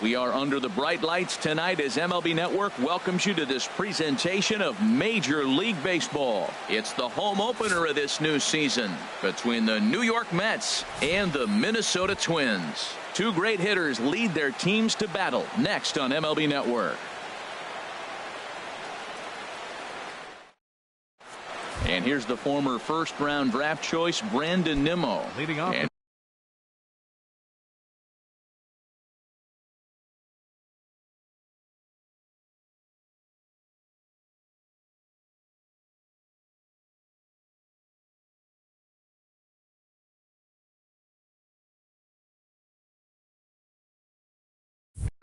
We are under the bright lights tonight as MLB Network welcomes you to this presentation of Major League Baseball. It's the home opener of this new season between the New York Mets and the Minnesota Twins. Two great hitters lead their teams to battle next on MLB Network. And here's the former first-round draft choice, Brandon Nimmo. Leading off.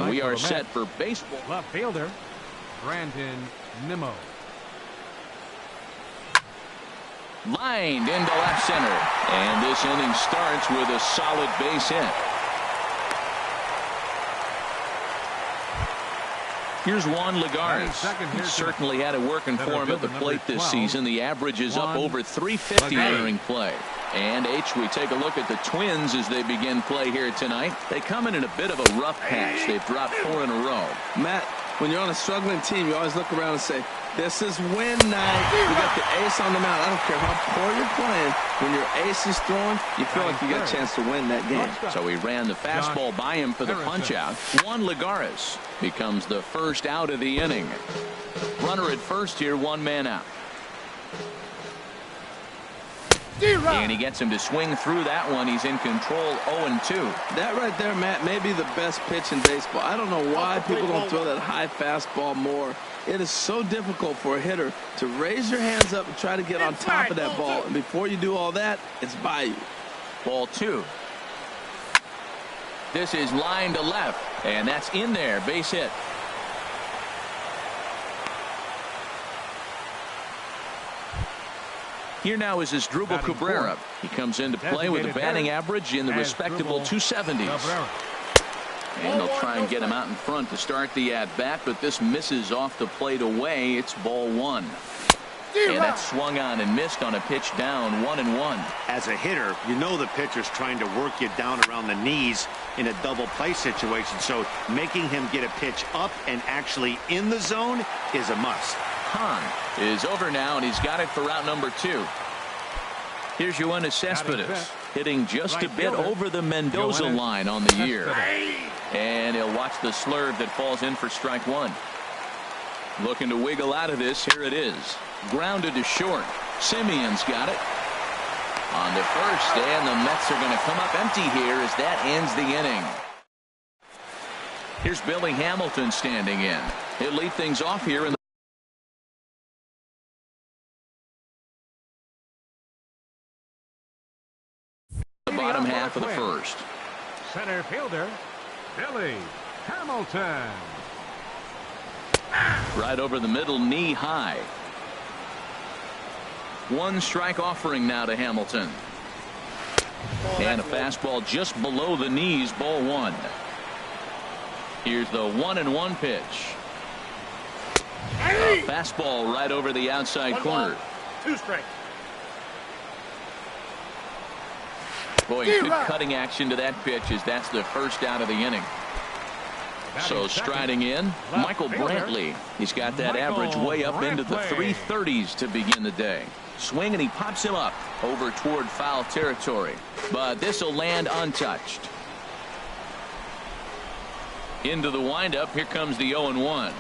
We are set for baseball. Left fielder, Brandon Nimmo. Lined into left center. And this inning starts with a solid base hit. Here's Juan Lagares. He certainly had it working for him at the plate this season. The average is up over 350 entering play. And we take a look at the Twins as they begin play here tonight. They come in a bit of a rough patch. They've dropped 4 in a row. Matt, when you're on a struggling team, you always look around and say, this is win night. We got the ace on the mound. I don't care how poor you're playing. When your ace is throwing, you feel like you got a chance to win that game. So he ran the fastball by him for the punch out. Juan Lagares becomes the first out of the inning. Runner at first here, 1 man out. And he gets him to swing through that one. He's in control, 0-2. That right there, Matt, may be the best pitch in baseball. I don't know why people don't throw that high fastball more. It is so difficult for a hitter to raise your hands up and try to get on top of that ball. And before you do all that, it's by you. Ball 2. This is line to left, and that's in there. Base hit. Here now is Asdrubal Cabrera. He comes into play with a batting average in the respectable 270s. And they'll try and get him out in front to start the at-bat, but this misses off the plate away. It's ball 1. And that's swung on and missed on a pitch down, 1-1. As a hitter, you know the pitcher's trying to work you down around the knees in a double play situation, so making him get a pitch up and actually in the zone is a must. Hahn is over now, and he's got it for out number 2. Here's Yoenis Cespedes hitting just a bit over the Mendoza line on the year. And he'll watch the slurve that falls in for strike 1. Looking to wiggle out of this. Here it is. Grounded to short. Simeon's got it on the first, and the Mets are going to come up empty here as that ends the inning. Here's Billy Hamilton standing in. He'll lead things off here in the bottom half of the first. Center fielder, Billy Hamilton. Right over the middle, knee high. 1 strike offering now to Hamilton. And a fastball just below the knees, ball 1. Here's the 1-1 pitch. A fastball right over the outside corner. 2 strikes. Boy, good cutting action to that pitch as that's the first out of the inning. So striding in, Michael Brantley. He's got that average way up into the 330s to begin the day. Swing, and he pops him up over toward foul territory. But this will land untouched. Into the windup. Here comes the 0-1.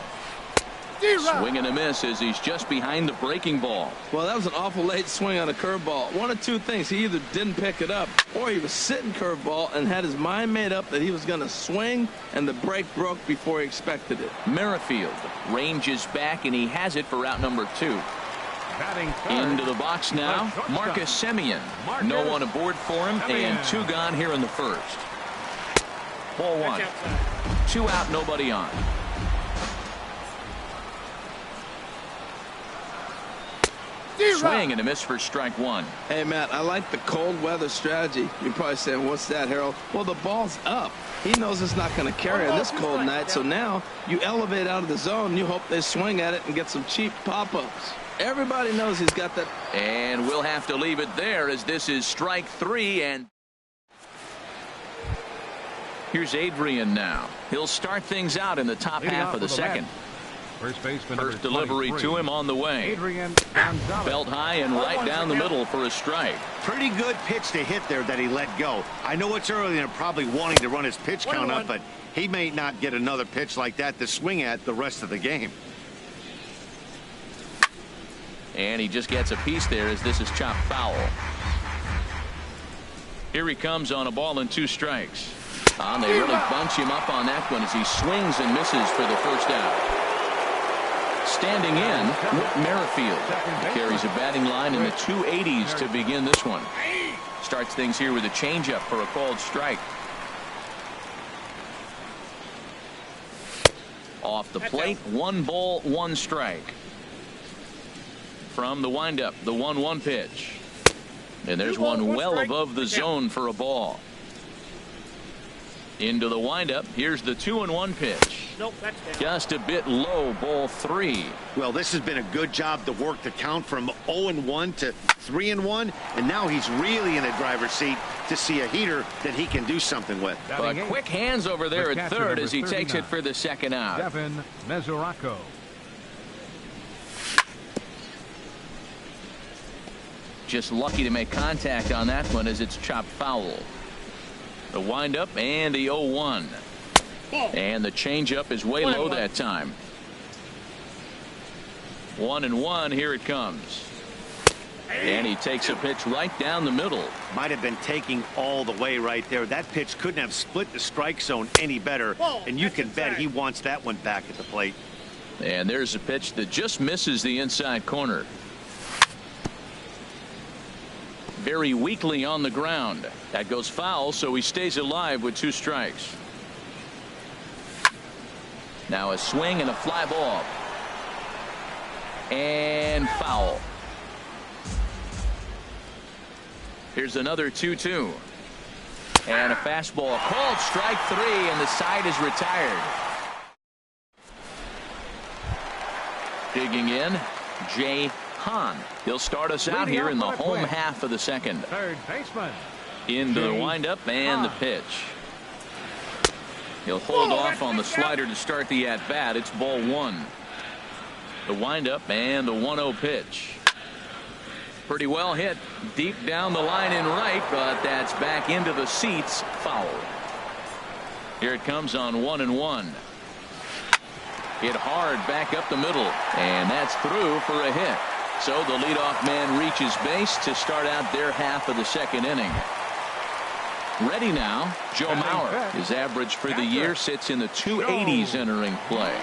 Swing and a miss as he's just behind the breaking ball. Well, that was an awful late swing on a curveball. One of 2 things. He either didn't pick it up, or he was sitting curveball and had his mind made up that he was going to swing, and the break broke before he expected it. Merrifield ranges back, and he has it for out number 2. Into the box now, Marcus Semien. No one aboard for him, and 2 gone here in the first. Ball 1. 2 out, nobody on. Swing and a miss for strike 1. Hey, Matt, I like the cold weather strategy. You're probably saying, what's that, Harold? Well, the ball's up. He knows it's not going to carry on this cold night, so now you elevate out of the zone, and you hope they swing at it and get some cheap pop-ups. Everybody knows he's got that. And we'll have to leave it there as this is strike 3. And Here's Adrian now. He'll start things out in the top half of the second. First baseman. First delivery to him on the way. Adrian Belt high and right down the middle for a strike. Pretty good pitch to hit there that he let go. I know it's early and probably wanting to run his pitch count up, but he may not get another pitch like that to swing at the rest of the game. And he just gets a piece there as this is chopped foul. Here he comes on a ball and 2 strikes. They really bunch him up on that one as he swings and misses for the first out. Standing in, Whit Merrifield carries a batting line in the 280s to begin this one. Starts things here with a changeup for a called strike. Off the plate, 1 ball, 1 strike. From the windup, the 1-1 pitch. And there's one well above the zone for a ball. Into the windup. Here's the 2-1 pitch. Just a bit low, ball 3. Well, this has been a good job to work the count from 0-1 to 3-1, and now he's really in the driver's seat to see a heater that he can do something with. But quick hands over there at third as he takes it for the second out. Devin Mesoraco. Just lucky to make contact on that one as it's chopped foul. The windup and the 0-1. And the changeup is way low that time. 1-1. Here it comes. And he takes a pitch right down the middle. Might have been taking all the way right there. That pitch couldn't have split the strike zone any better. And you can bet he wants that one back at the plate. And there's a pitch that just misses the inside corner. Very weakly on the ground. That goes foul, so he stays alive with 2 strikes. Now a swing and a fly ball. And foul. Here's another 2-2. And a fastball called strike 3, and the side is retired. Digging in, Jay Hahn. He'll start us out here in the home half of the second. Third baseman. Into the windup and the pitch. He'll hold off on the slider to start the at-bat. It's ball 1. The windup and the 1-0 pitch. Pretty well hit deep down the line in right, but that's back into the seats. Foul. Here it comes on 1-1. Hit hard back up the middle, and that's through for a hit. So the leadoff man reaches base to start out their half of the second inning. Ready now, Joe Mauer. His average for the year sits in the 280s entering play.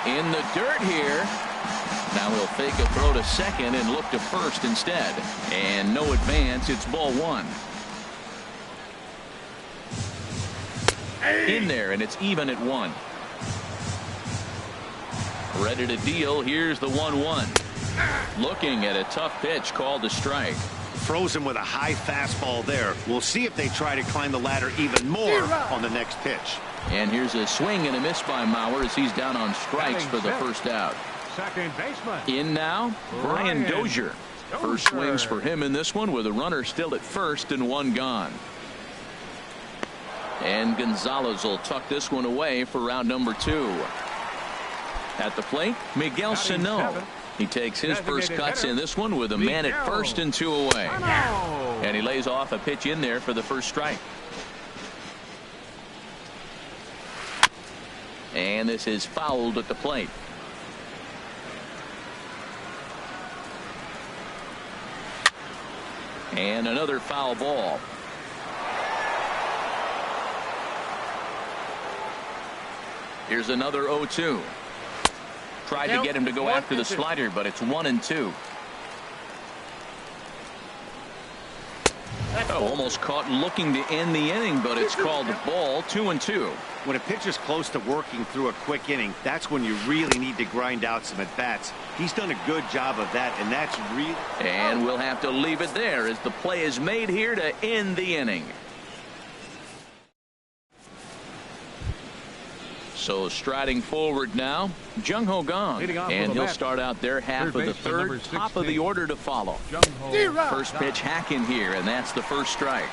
In the dirt here. Now he'll fake a throw to second and look to first instead. And no advance. It's ball 1. In there, and it's even at 1. Ready to deal. Here's the 1-1. Looking at a tough pitch called a strike. Frozen with a high fastball there. We'll see if they try to climb the ladder even more on the next pitch. And here's a swing and a miss by Mauer as he's down on strikes for the first out. Second baseman. In now, Brian Dozier. First swings for him in this one with a runner still at first and 1 gone. And Gonzalez will tuck this one away for round number 2. At the plate, Miguel Sano. He takes his first cuts in this one with a man at first and 2 away. And he lays off a pitch in there for the first strike. And this is fouled at the plate. And another foul ball. Here's another 0-2. Tried to get him to go after the slider, but it's 1-2. Oh, almost caught looking to end the inning, but it's called the ball. 2-2. When a pitcher's close to working through a quick inning, that's when you really need to grind out some at-bats. He's done a good job of that, and that's really... And we'll have to leave it there as the play is made here to end the inning. So striding forward now, Jung-Ho Kang, and he'll start out their half of the third, top of the order to follow. First pitch hack in here, and that's the first strike.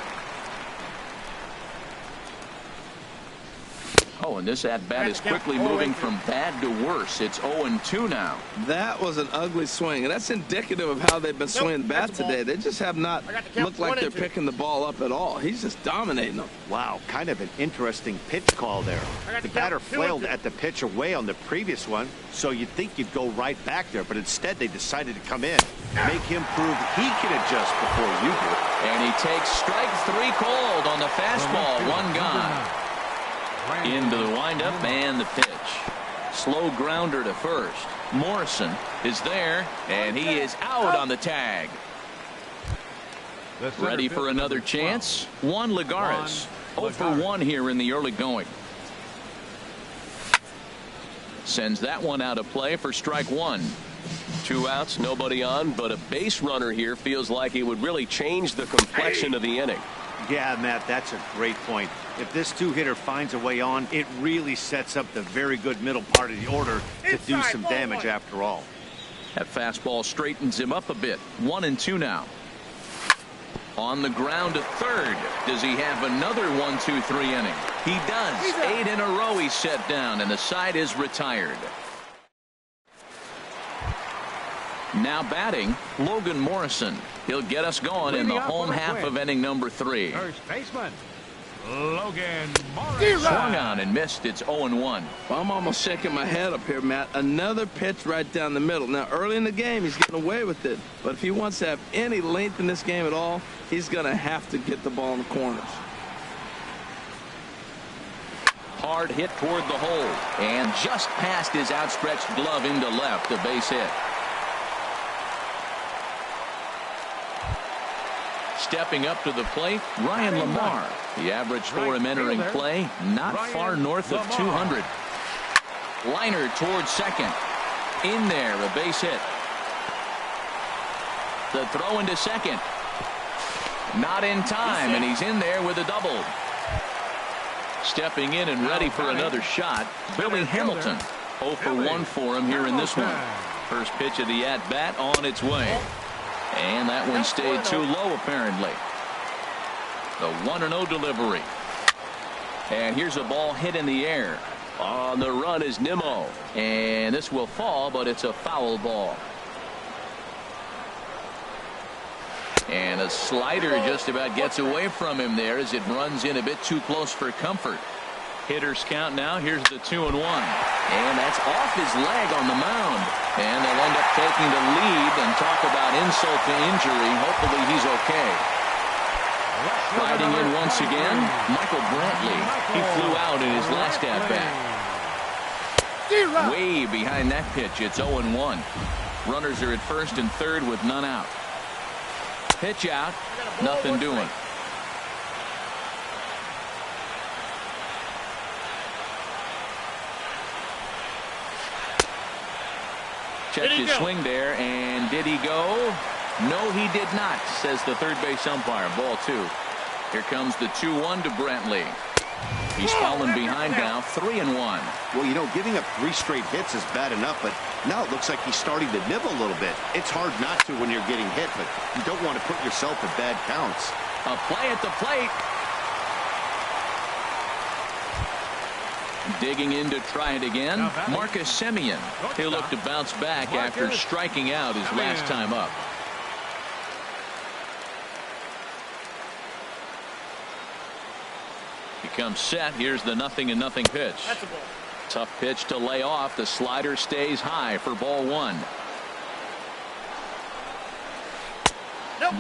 Oh, and this at-bat is quickly moving from bad to worse. It's 0-2 now. That was an ugly swing, and that's indicative of how they've been swinging the bat today. They just have not looked like they're picking the ball up at all. He's just dominating them. Wow, kind of an interesting pitch call there. The batter flailed at the pitch away on the previous one, so you'd think you'd go right back there, but instead they decided to come in, make him prove he can adjust before you do. And he takes strike 3 called on the fastball. 1 gone. Into the windup and the pitch. Slow grounder to first. Morrison is there, and he is out on the tag. Ready for another chance. Juan Lagares. 0 for 1 here in the early going. Sends that one out of play for strike 1. 2 outs, nobody on, but a base runner here feels like it would really change the complexion of the inning. Yeah, Matt, that's a great point. If this 2-hitter finds a way on, it really sets up the very good middle part of the order to do some damage after all. That fastball straightens him up a bit. 1-2 now. On the ground to third. Does he have another 1-2-3 inning? He does. 8 in a row he's set down, and the side is retired. Now batting, Logan Morrison. He'll get us going in the home half of inning number 3. First baseman, Logan Morrison. Swung on and missed. It's 0-1. Well, I'm almost shaking my head up here, Matt. Another pitch right down the middle. Now, early in the game, he's getting away with it. But if he wants to have any length in this game at all, he's going to have to get the ball in the corners. Hard hit toward the hole. And just past his outstretched glove into left. A base hit. Stepping up to the plate, Ryan Lamar. The average for him entering play, not far north of 200. Liner towards second. In there, a base hit. The throw into second. Not in time, and he's in there with a double. Stepping in and ready for another shot, Billy Hamilton. 0 for 1 for him here in this one. First pitch of the at-bat on its way. And that one stayed too low, apparently. The 1-0 delivery. And here's a ball hit in the air. On the run is Nimmo. And this will fall, but it's a foul ball. And a slider just about gets away from him there as it runs in a bit too close for comfort. Hitters count now. Here's the 2-1. And that's off his leg on the mound. And they'll end up taking the lead and talk about insult to injury. Hopefully he's okay. Riding in once again, Michael Brantley. He flew out in his last at-bat. Way behind that pitch. It's 0-1. Runners are at first and third with none out. Pitch out. Nothing doing. Checked his swing there, and did he go? No, he did not, says the third base umpire. Ball 2. Here comes the 2-1 to Brantley. He's fallen behind now, 3-1. Well, you know, giving up 3 straight hits is bad enough, but now it looks like he's starting to nibble a little bit. It's hard not to when you're getting hit, but you don't want to put yourself in bad counts. A play at the plate. Digging in to try it again, Marcus Semien. He'll look to bounce back after striking out his last time up. He comes set. Here's the 0-0 pitch. Tough pitch to lay off. The slider stays high for ball 1.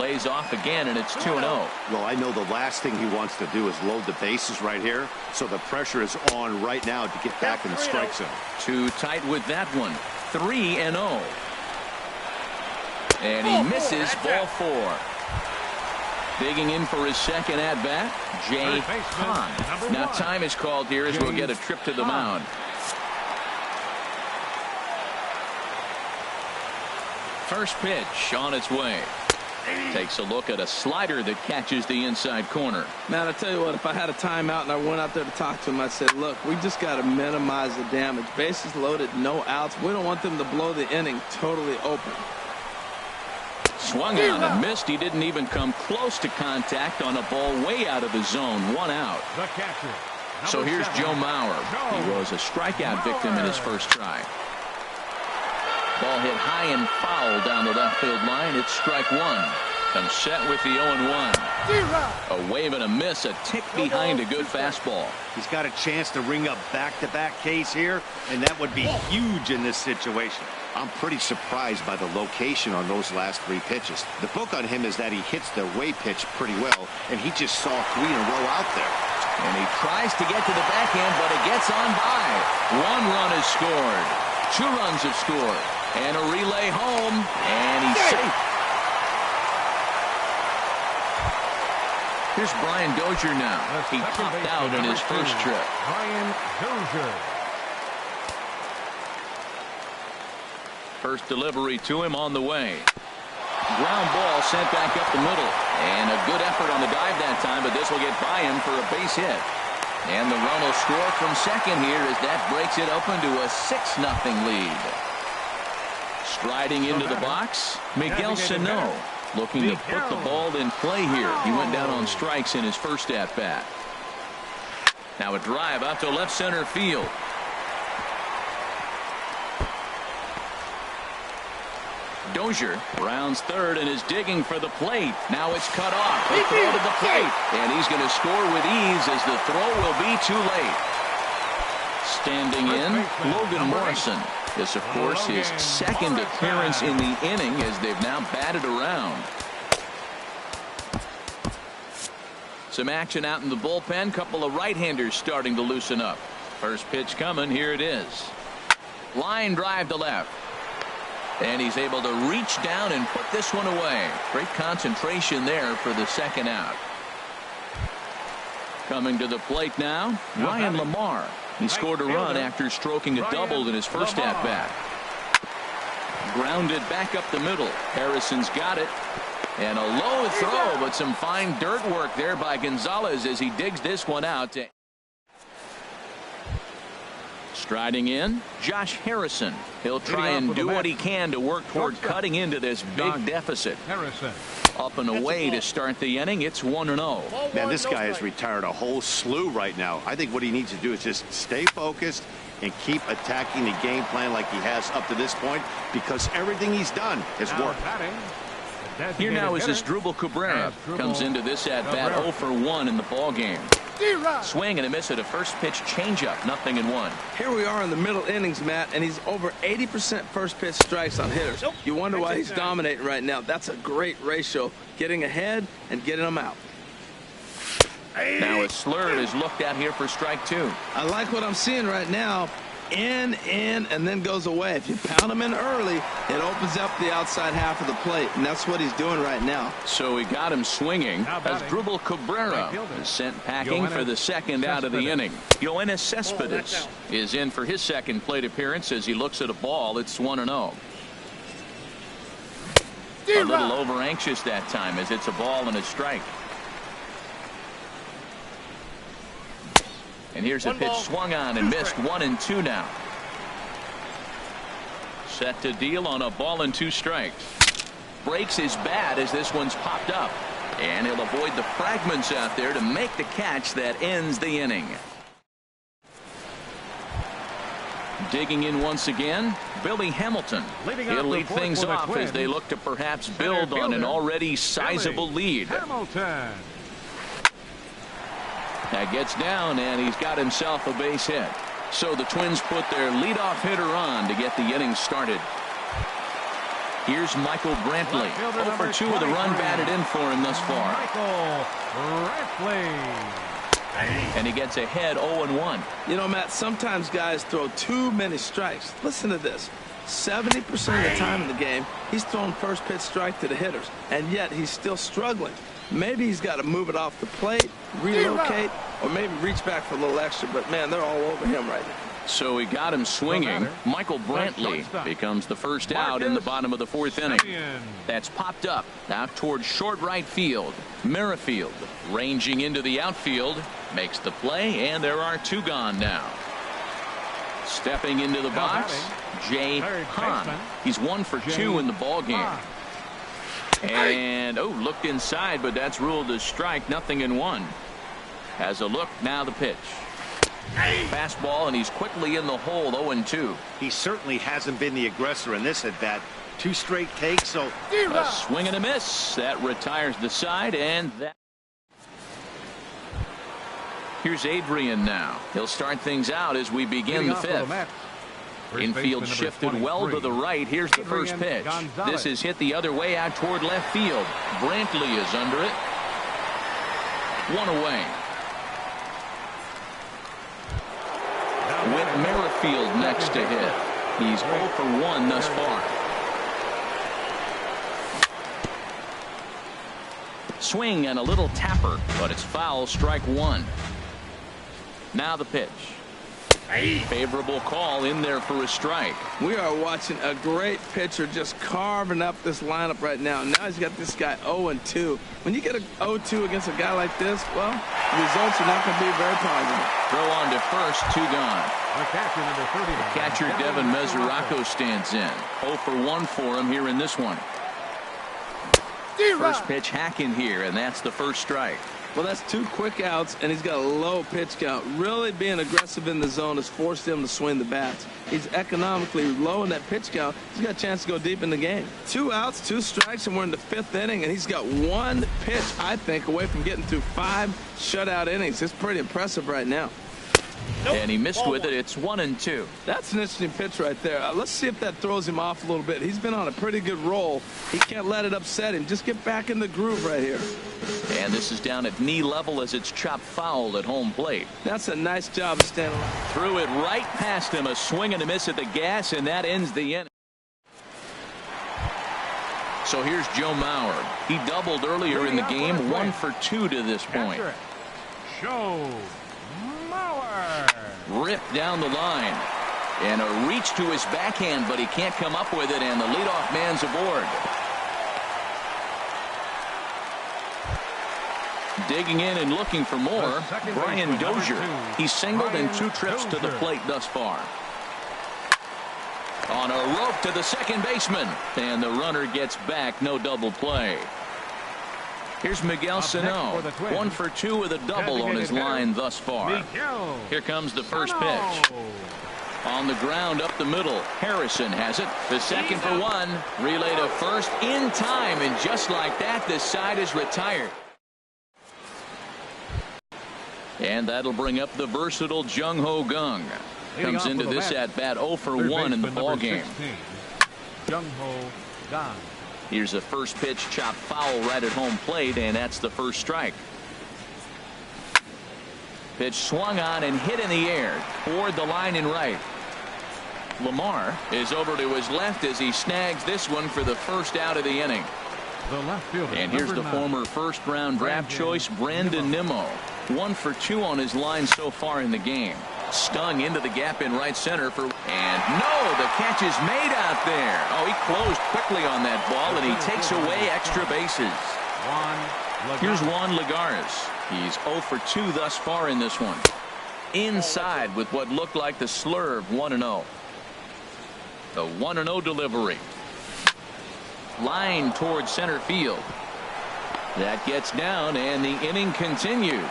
Lays off again, and it's 2-0. Well, I know the last thing he wants to do is load the bases right here, so the pressure is on right now to get back in the strike zone. Too tight with that one. 3-0. And he misses ball 4. Digging in for his second at-bat, Jay Hahn. Now time is called here as we'll get a trip to the mound. First pitch on its way. Takes a look at a slider that catches the inside corner. Man, I tell you what, if I had a timeout and I went out there to talk to him, I said, look, we just got to minimize the damage. Bases loaded, no outs. We don't want them to blow the inning totally open. Swung on and missed. He didn't even come close to contact on a ball way out of the zone. 1 out. The catcher, So here's Joe Mauer. He was a strikeout victim in his first try. Ball hit high and foul down the left field line. It's strike one. Comes set with the 0-1. A wave and a miss, a tick behind a good fastball. He's got a chance to ring up back-to-back Ks here, and that would be huge in this situation. I'm pretty surprised by the location on those last 3 pitches. The book on him is that he hits the away pitch pretty well, and he just saw 3 in a row out there. And he tries to get to the backhand, but it gets on by. 1 run is scored. 2 runs have scored. And a relay home, and he's safe. Here's Brian Dozier now. He popped out in his first trip. Brian Dozier. First delivery to him on the way. Ground ball sent back up the middle. And a good effort on the dive that time, but this will get by him for a base hit. And the run will score from second here as that breaks it open to a 6-0 lead. Striding into the box, Miguel Sano, looking to put the ball in play here. He went down on strikes in his first at-bat. Now a drive out to left center field. Dozier rounds third and is digging for the plate. Now it's cut off. The throw to the plate. And he's going to score with ease as the throw will be too late. Standing in, Logan Morrison. This, of course, his second appearance in the inning as they've now batted around. Some action out in the bullpen. Couple of right-handers starting to loosen up. First pitch coming. Here it is. Line drive to left. And he's able to reach down and put this one away. Great concentration there for the second out. Coming to the plate now, Ryan Lamar. He scored a run after stroking a double in his first at-bat. Grounded back up the middle. Harrison's got it. And a low throw, but some fine dirt work there by Gonzalez as he digs this one out. Striding in, Josh Harrison. He'll try and do what he can to work toward cutting into this big deficit. Harrison. Up and away to start the inning. It's 1-0. Man, this guy has retired a whole slew right now. I think what he needs to do is just stay focused and keep attacking the game plan like he has up to this point, because everything he's done has worked. Here now is Asdrubal Cabrera. Comes into this at bat 0 for 1 in the ball game. Swing and a miss at a first pitch changeup. 0-1. Here we are in the middle innings, Matt, and he's over 80% first pitch strikes on hitters. You wonder why he's dominating right now. That's a great ratio, getting ahead and getting them out. Now a slurve is looked at here for strike 2. I like what I'm seeing right now. In, and then goes away. If you pound him in early, it opens up the outside half of the plate, and that's what he's doing right now. So he got him swinging. Asdrubal Cabrera is sent packing for the second out of the inning. Yoenis Cespedes is in for his second plate appearance as he looks at a ball. It's 1-0. A little over anxious that time as it's a ball and a strike. And here's a pitch swung on and missed. 1-2 now. Set to deal on a ball and 2 strikes. Breaks his bat as this one's popped up. And he'll avoid the fragments out there to make the catch that ends the inning. Digging in once again, Billy Hamilton. He'll lead things off as they look to perhaps build on an already sizable lead. Hamilton. That gets down, and he's got himself a base hit. So the Twins put their leadoff hitter on to get the inning started. Here's Michael Brantley. 0 for 2 with a run batted in for him thus far. Michael Brantley. And he gets ahead 0-1. You know, Matt, sometimes guys throw too many strikes. Listen to this. 70% of the time in the game, he's throwing first pitch strike to the hitters, and yet he's still struggling. Maybe he's got to move it off the plate, relocate, or maybe reach back for a little extra, but man, they're all over him right now. So he got him swinging. Michael Brantley becomes the first out in the bottom of the 4th inning. That's popped up out towards short right field. Merrifield ranging into the outfield, makes the play, and there are 2 gone now. Stepping into the box, Jay Hahn. He's 1 for 2 in the ball game. And looked inside, but that's ruled a strike. 0-1. Has a look. Now the pitch. Fastball, and he's quickly in the hole, 0-2. He certainly hasn't been the aggressor in this at bat. 2 straight takes, so a swing and a miss. That retires the side, and that. Here's Adrian now. He'll start things out as we begin the 5th. Infield shifted well to the right. Here's the first pitch. This is hit the other way out toward left field. Brantley is under it. 1 away. Whit Merrifield next to hit. He's 0 for 1 thus far. Swing and a little tapper, but it's foul, strike 1. Now the pitch. Favorable call in there for a strike. We are watching a great pitcher just carving up this lineup right now. Now he's got this guy 0-2. When you get a 0-2 against a guy like this, well, the results are not going to be very positive. Throw on to first, 2 gone. The Catcher Devin Mesoraco stands in. 0 for 1 for him here in this one. First pitch hacking here, and that's the first strike. Well, that's 2 quick outs, and he's got a low pitch count. Really being aggressive in the zone has forced him to swing the bats. He's economically low in that pitch count. He's got a chance to go deep in the game. 2 outs, 2 strikes, and we're in the 5th inning, and he's got 1 pitch, I think, away from getting through 5 shutout innings. It's pretty impressive right now. And he missed with it. It's 1-2. That's an interesting pitch right there. Let's see if that throws him off a little bit. He's been on a pretty good roll. He can't let it upset him. Just get back in the groove right here. And this is down at knee level as it's chopped foul at home plate. That's a nice job of standing. Threw it right past him. A swing and a miss at the gas, and that ends the inning. So here's Joe Mauer. He doubled earlier in the game. 1 for 2 to this point. Joe Mauer. Ripped down the line. And a reach to his backhand, but he can't come up with it, and the leadoff man's aboard. Digging in and looking for more, Brian Dozier. He singled in 2 trips to the plate thus far. On a rope to the second baseman, and the runner gets back. No double play. Here's Miguel Sano. 1 for 2 with a double on his line thus far. Here comes the first pitch. On the ground up the middle. Harrison has it. The second for 1. Relay to first in time, and just like that, this side is retired. And that'll bring up the versatile Jung Ho Gung. Comes into this at bat 0 for 1 in the ball game. Jung Ho Gung. Here's a first pitch chopped foul right at home plate, and that's the first strike. Pitch swung on and hit in the air toward the line and right. Lamar is over to his left as he snags this one for the first out of the inning. The left fielder, and here's the former first-round draft choice, Brandon Nimmo. 1 for 2 on his line so far in the game. Stung into the gap in right center for, and no, the catch is made out there. Oh, he closed quickly on that ball, and he takes away extra bases. Here's Juan Lagares. He's 0 for 2 thus far in this one. Inside with what looked like the slurve, 1-0. The 1-0 delivery. Line towards center field. That gets down, and the inning continues.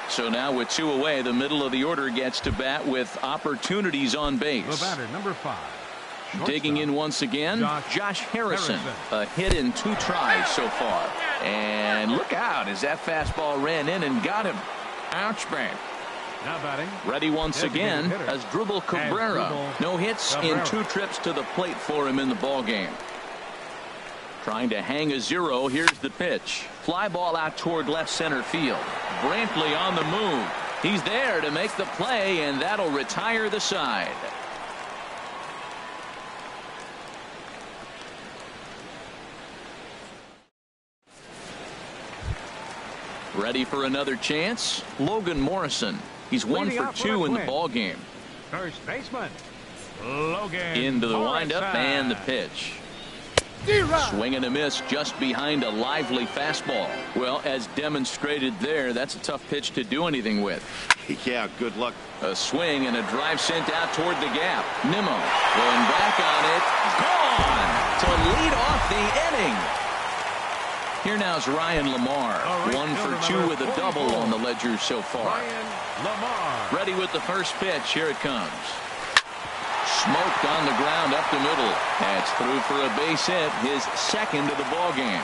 So now with 2 away, the middle of the order gets to bat with opportunities on base. The batter, number 5. Digging in once again, Josh Harrison. A hit in 2 tries so far. And look out as that fastball ran in and got him. Ouch, bang. Now batting. Ready once again as Dribble Cabrera. No hits in 2 trips to the plate for him in the ball game. Trying to hang a 0. Here's the pitch. Fly ball out toward left center field. Brantley on the move. He's there to make the play, and that'll retire the side. Ready for another chance? Logan Morrison. He's 1 for 2 in the ball game. First baseman Logan into the Morrison. windup and the pitch. Swing and a miss just behind a lively fastball. Well, as demonstrated there, that's a tough pitch to do anything with. Yeah, good luck. A swing and a drive sent out toward the gap. Nimmo going back on it. Gone to lead off the inning. Here now's Ryan Lamar. Right, 1 for 2 with a double on the ledger so far. Ryan Lamar. Ready with the first pitch. Here it comes. Smoked on the ground up the middle. That's through for a base hit, his second of the ball game.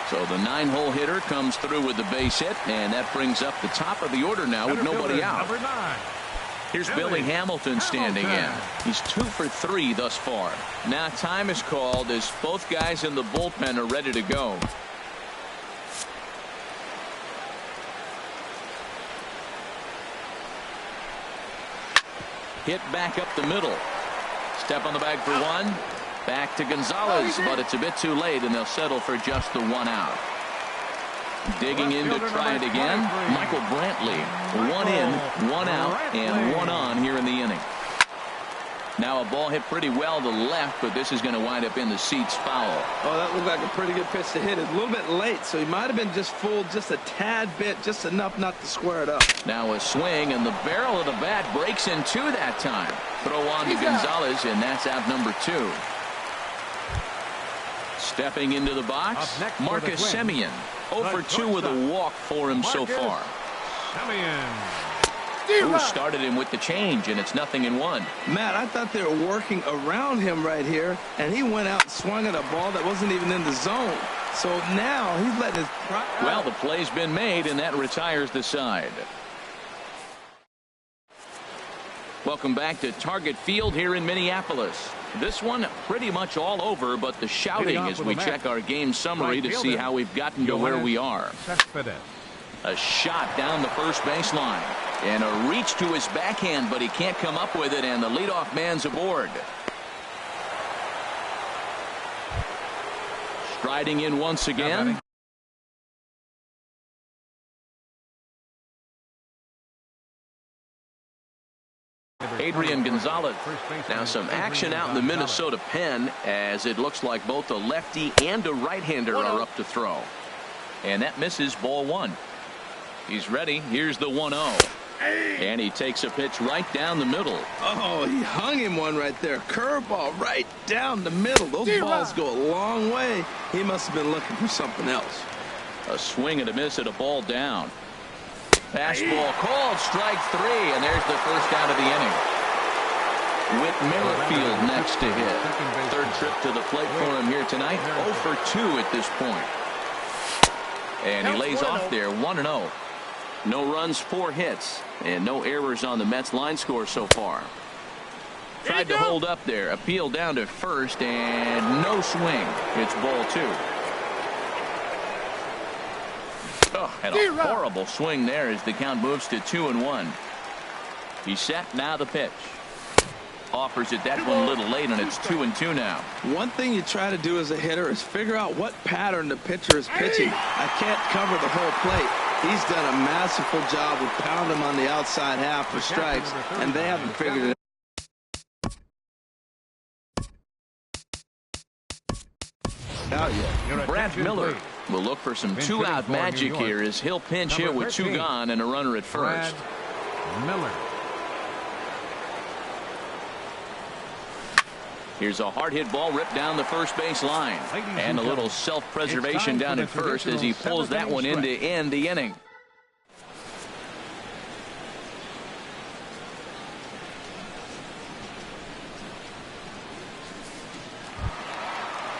So the 9-hole hitter comes through with the base hit, and that brings up the top of the order now with nobody out. Number 9. Here's Billy Hamilton standing in. He's 2 for 3 thus far. Now time is called as both guys in the bullpen are ready to go. Hit back up the middle. Step on the bag for 1. Back to Gonzalez, but it's a bit too late, and they'll settle for just the 1 out. Digging in to try it again, Michael Brantley. 1 in, 1 out, and 1 on here in the inning. Now a ball hit pretty well to the left, but this is going to wind up in the seats foul. Oh, that looked like a pretty good pitch to hit it. A little bit late, so he might have been just fooled just a tad bit, just enough not to square it up. Now a swing, and the barrel of the bat breaks in 2 that time. Throw on to Gonzalez, and that's out number 2. Stepping into the box, Marcus Semien. 0 for 2 with a walk for him so far. Who started him with the change, and it's 0-1. Matt, I thought they were working around him right here, and he went out and swung at a ball that wasn't even in the zone. So now he's letting his pride. Well, the play's been made, and that retires the side. Welcome back to Target Field here in Minneapolis. This one pretty much all over, but the shouting as we check our game summary to see how we've gotten to where we are. A shot down the first baseline. And a reach to his backhand, but he can't come up with it, and the leadoff man's aboard. Striding in once again. Adrian Gonzalez. Now some action out in the Minnesota pen, as it looks like both a lefty and a right-hander are up to throw. And that misses ball 1. He's ready. Here's the 1-0. And he takes a pitch right down the middle. Oh, he hung him one right there. Curveball right down the middle. Those balls go a long way. He must have been looking for something else. A swing and a miss at a ball down. Fastball called, strike 3, and there's the first out of the inning. Whit Merrifield next to hit. Third trip to the plate for him here tonight. 0 for 2 at this point. And he lays off there, 1-0. No runs, 4 hits, and no errors on the Mets line score so far. Tried to hold up there, appeal down to first, and no swing. It's ball 2. Oh, and a horrible swing there as the count moves to 2-1. He's set, now the pitch. Offers it that one a little late, and it's 2-2 now. One thing you try to do as a hitter is figure out what pattern the pitcher is pitching. I can't cover the whole plate. He's done a masterful job of pounding him on the outside half for strikes, and they haven't figured it out yet. Brad Miller will look for some 2-out magic here as he'll pinch hit with 2 gone and a runner at first. Miller. Here's a hard hit ball ripped down the first base line. And a little self-preservation down at first as he pulls that one in to end the inning.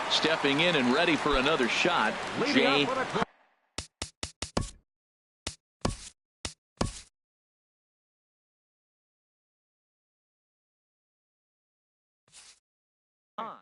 Stepping in and ready for another shot, Jay. On.